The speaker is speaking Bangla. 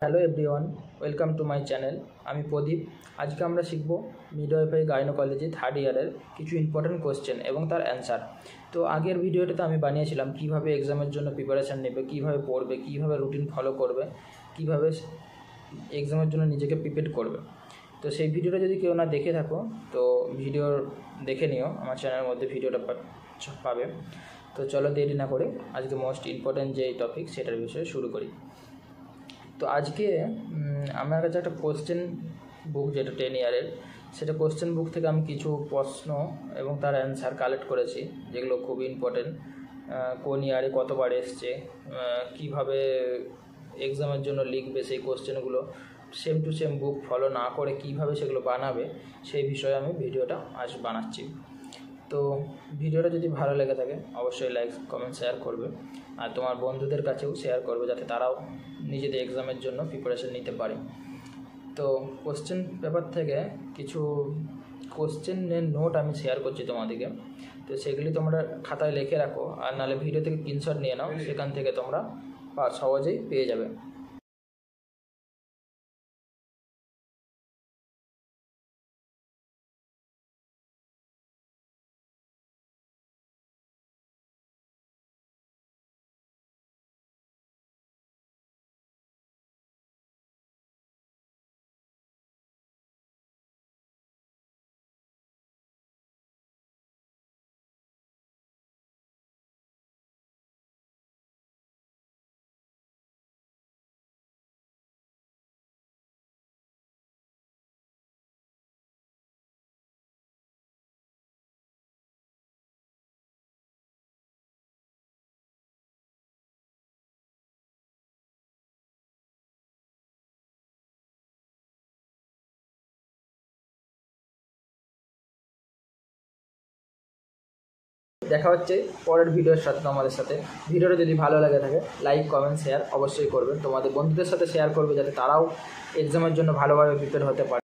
Hello everyone, welcome to my channel. আমি প্রদীপ। আজকে আমরা শিখব মিডওয়াইফারি গাইনোকোলজি থার্ড ইয়ারের কিছু ইম্পর্টেন্ট কোশ্চেন এবং তার অ্যান্সার। তো আগের ভিডিওটাতে আমি বানিয়েছিলাম কীভাবে এক্সামের জন্য প্রিপারেশান নেবে, কীভাবে পড়বে, কীভাবে রুটিন ফলো করবে, কীভাবে এক্সামের জন্য নিজেকে প্রিপেয়ার করবে। তো সেই ভিডিওটা যদি কেউ না দেখে থাকো তো ভিডিও দেখে নিও, আমার চ্যানেলের মধ্যে ভিডিওটা পাবে। তো চলো দেরি না করে আজকে মোস্ট ইম্পর্টেন্ট যে টপিক সেটার বিষয়ে শুরু করি। তো আজকে আমার কাছে একটা কোশ্চেন বুক, যেটা 10 ইয়ারের, সেটা কোশ্চেন বুক থেকে আমি কিছু প্রশ্ন এবং তার অ্যান্সার কালেক্ট করেছি, যেগুলো খুবই ইম্পর্টেন্ট। কোন ইয়ারে কতবার এসছে, কীভাবে এক্সামের জন্য লিখবে, সেই কোশ্চেনগুলো same to same book follow না করে কীভাবে সেগুলো বানাবে, সেই বিষয়ে আমি ভিডিওটা আজ বানাচ্ছি। তো ভিডিওটা যদি ভালো লেগে থাকে অবশ্যই লাইক, কমেন্ট, শেয়ার করবে, আর তোমার বন্ধুদের কাছেও শেয়ার করবে যাতে তারাও নিজেদের এক্সামের জন্য প্রিপারেশন নিতে পারে। তো কোশ্চেন পেপার থেকে কিছু কোশ্চেনের নোট আমি শেয়ার করছি তোমাদেরকে। তো সেগুলি তোমরা খাতায় লিখে রাখো, আর নাহলে ভিডিও থেকে স্ক্রিনশট নিয়ে নাও, সেখান থেকে তোমরা সহজেই পেয়ে যাবে। দেখা হচ্ছে পরের ভিডিওর সাথে তোমাদের সাথে। ভিডিওটা যদি ভালো লাগে থাকে লাইক, কমেন্ট, শেয়ার অবশ্যই করবেন। তোমাদের বন্ধুদের সাথে শেয়ার করবে যাতে তারাও এক্সামের জন্য ভালোভাবে প্রিপেয়ার হতে পারে।